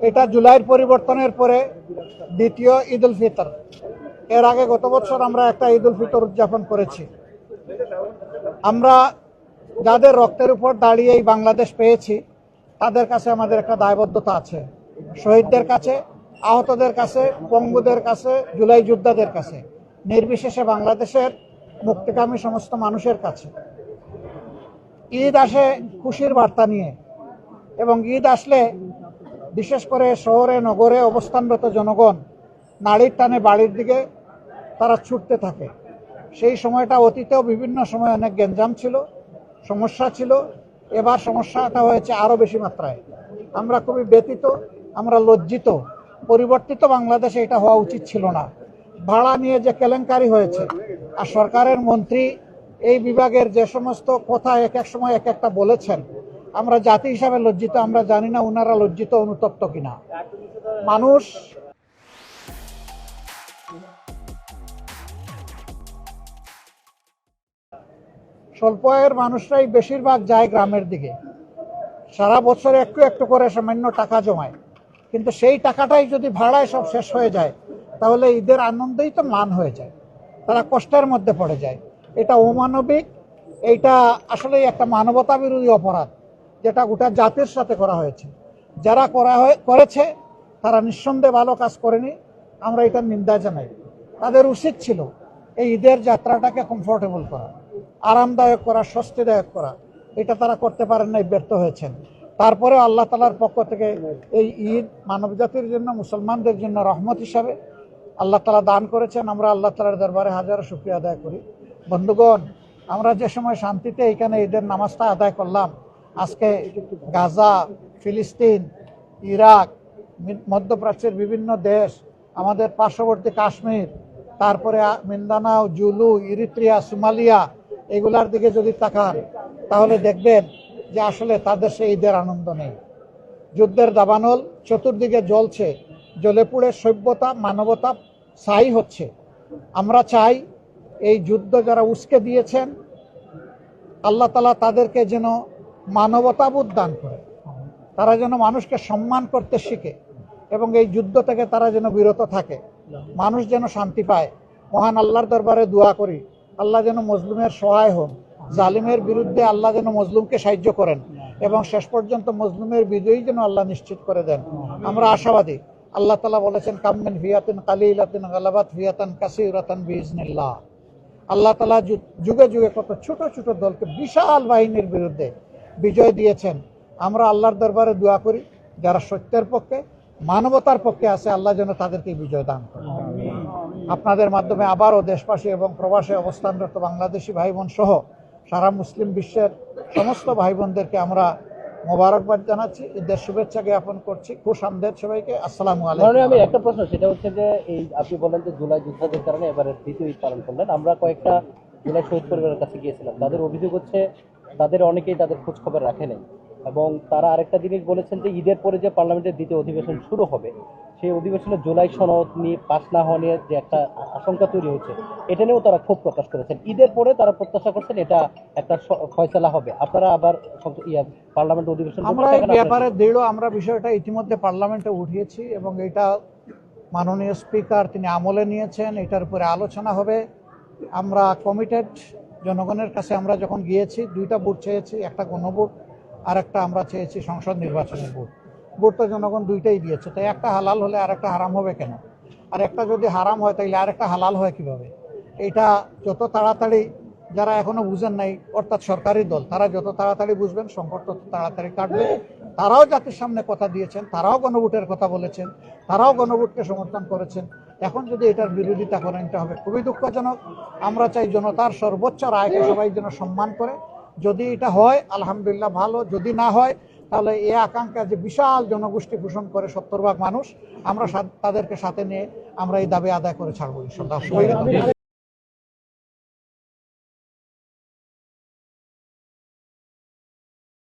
এটা জুলাইয়ের পরিবর্তনের পরে দ্বিতীয় ঈদ উল ফিতর। এর আগে গত বছর আমরা একটা ঈদ উল ফিতর উদযাপন করেছি। আমরা যাদের রক্তের উপর দাঁড়িয়ে এই বাংলাদেশ পেয়েছি তাদের কাছে আমাদের একটা দায়বদ্ধতা আছে, শহীদদের কাছে, আহতদের কাছে, পঙ্গুদের কাছে, জুলাই যোদ্ধাদের কাছে, নির্বিশেষে বাংলাদেশের মুক্তিকামী সমস্ত মানুষের কাছে। ঈদ আসে খুশির বার্তা নিয়ে, এবং ঈদ আসলে বিশেষ করে শহরে নগরে অবস্থানরত জনগণ নাড়ির টানে বাড়ির দিকে তারা ছুটতে থাকে। সেই সময়টা অতীতেও বিভিন্ন সময় অনেক গ্যাঞ্জাম ছিল, সমস্যা ছিল। এবার সমস্যাটা হয়েছে আরও বেশি মাত্রায়। আমরা খুবই ব্যথিত, আমরা লজ্জিত। পরিবর্তিত বাংলাদেশে এটা হওয়া উচিত ছিল না। ভাড়া নিয়ে যে কেলেঙ্কারি হয়েছে, আর সরকারের মন্ত্রী এই বিভাগের যে সমস্ত কথা এক এক সময় এক একটা বলেছেন, আমরা জাতি হিসাবে লজ্জিত। আমরা জানি না ওনারা লজ্জিত অনুতপ্ত কিনা। মানুষ স্বল্প আয়ের মানুষরাই বেশিরভাগ যায় গ্রামের দিকে। সারা বছরে একটু একটু করে সামান্য টাকা জমায়, কিন্তু সেই টাকাটাই যদি ভাড়ায় সব শেষ হয়ে যায় তাহলে ঈদের আনন্দই তো ম্লান হয়ে যায়, তারা কষ্টের মধ্যে পড়ে যায়। এটা অমানবিক, এইটা আসলে একটা মানবতা বিরোধী অপরাধ, যেটা গোটা জাতির সাথে করা হয়েছে। যারা করেছে তারা নিঃসন্দেহে ভালো কাজ করেনি, আমরা এটার নিন্দা জানাই। তাদের উচিত ছিল এই ঈদের যাত্রাটাকে কমফোর্টেবল করা, আরামদায়ক করা, স্বস্তিদায়ক করা। এটা তারা করতে পারেন নাই, ব্যর্থ হয়েছেন। তারপরে আল্লাহ তাআলার পক্ষ থেকে এই ঈদ মানবজাতির জন্য, মুসলমানদের জন্য রহমত হিসাবে আল্লাহ তাআলা দান করেছেন। আমরা আল্লাহ তাআলার দরবারে হাজারো শুকরিয়া আদায় করি। বন্ধুগণ, আমরা যে সময় শান্তিতে এখানে ঈদের নামাজটা আদায় করলাম, আজকে গাজা, ফিলিস্তিন, ইরাক, মধ্যপ্রাচ্যের বিভিন্ন দেশ, আমাদের পার্শ্ববর্তী কাশ্মীর, তারপরে মিন্দানাও, জুলু, ইরিত্রিয়া, সোমালিয়া, এগুলার দিকে যদি তাকান তাহলে দেখবেন যে আসলে তাদের সেই ঈদের আনন্দ নেই। যুদ্ধের দাবানল চতুর্দিকে জ্বলছে, জ্বলে পুড়ে সভ্যতা, মানবতা ছাই হচ্ছে। আমরা চাই এই যুদ্ধ যারা উস্কে দিয়েছেন, আল্লাহ তাআলা তাদেরকে যেন মানবতাবোধ দান করে, তারা যেন মানুষকে সম্মান করতে শিখে, এবং এই যুদ্ধ থেকে তারা যেন বিরত থাকে, মানুষ যেন শান্তি পায়। মহান আল্লাহর দরবারে দোয়া করি, আল্লাহ যেন মজলুমের সহায় হন, জালিমের বিরুদ্ধে আল্লাহ যেন মজলুমকে সাহায্য করেন, এবং শেষ পর্যন্ত মজলুমের বিজয়ী যেন আল্লাহ নিশ্চিত করে দেন। আমরা আশাবাদী। আল্লাহ তাআলা বলেছেন, কামিন ফিয়াতিন কালিলাতিন গালাবাত ফিয়াতান কাসীরাতান বিইজনিল্লাহ। আল্লাহ তাআলা যুগে যুগে কত ছোট ছোট দলকে বিশাল বাহিনীর বিরুদ্ধে বিজয় দিয়েছেন। আমরা আল্লাহর দরবারে দোয়া করি, যারা সত্যের পক্ষে, মানবতার পক্ষে আছে, আল্লাহ যেন তাদেরকে বিজয় দান করেন। আপনাদের মাধ্যমে আবারও দেশবাসী এবং প্রবাসে অবস্থানরত বাংলাদেশি ভাই বোন সহ সারা মুসলিম বিশ্বের সমস্ত ভাই বোনদেরকে আমরা মোবারকবাদ জানাচ্ছি, ঈদের শুভেচ্ছা জ্ঞাপন করছি। খুশ আমদের সবাইকে। আসসালামু আলাইকুম। আমি একটা প্রশ্ন, সেটা হচ্ছে যে এই আপনি বলেন যে জুলাই যোদ্ধাদের কারণে এবারে দ্বিতীয় ঈদ পালন করলেন। আমরা কয়েকটা জুলাই শহীদ পরিবারের কাছে গিয়েছিলাম, তাদের অভিযোগ হচ্ছে তাদের অনেকেই তাদের খোঁজ খবর রাখে নাই, এবং তারা আরেকটা জিনিস বলেছেন যে ঈদের পরে যে পার্লামেন্টের দ্বিতীয় অধিবেশন শুরু হবে, সেই অধিবেশনে জুলাই সনদ নিয়ে পাস না হওয়া নিয়ে যে একটা আশঙ্কা তৈরি হয়েছে, এটা নিয়েও তারা ক্ষোভ প্রকাশ করেছেন। ঈদের পরে তারা প্রত্যাশা করছেন এটা একটা ফয়সালা হবে। আপনারা আবার পার্লামেন্ট অধিবেশন, আমরা এই ব্যাপারে দৃঢ়, আমরা বিষয়টা ইতিমধ্যে পার্লামেন্টে উঠিয়েছি, এবং এটা মাননীয় স্পিকার তিনি আমলে নিয়েছেন, এটার উপরে আলোচনা হবে। আমরা কমিটেড। জনগণের কাছে আমরা যখন গিয়েছি, দুইটা ভোট চেয়েছি, একটা গণভোট আর একটা আমরা চেয়েছি সংসদ নির্বাচনের ভোট। ভোট তো জনগণ দুইটাই দিয়েছে, তাই একটা হালাল হলে আর একটা হারাম হবে কেন? আর একটা যদি হারাম হয় তাইলে আর একটা হালাল হয় কিভাবে? এটা যত তাড়াতাড়ি, যারা এখনো বুঝেন নাই, অর্থাৎ সরকারি দল, তারা যত তাড়াতাড়ি বুঝবেন, সংকট তত তাড়াতাড়ি কাটবে। তারাও জাতির সামনে কথা দিয়েছেন, তারাও গণভোটের কথা বলেছেন, তারাও গণভোটকে সমর্থন করেছেন। এখন যদি এটার বিরোধিতা করেন, এটা হবে খুবই দুঃখজনক। আমরা চাই জনতার সর্বোচ্চ রায়কে সবাই যেন সম্মান করে। যদি এটা হয় আলহামদুলিল্লাহ, ভালো। যদি না হয় তাহলে এই আকাঙ্ক্ষা যে বিশাল জনগোষ্ঠী পোষণ করে 70 ভাগ মানুষ, আমরা তাদেরকে সাথে নিয়ে আমরা এই দাবি আদায় করে ছাড়বো ইনশাআল্লাহ।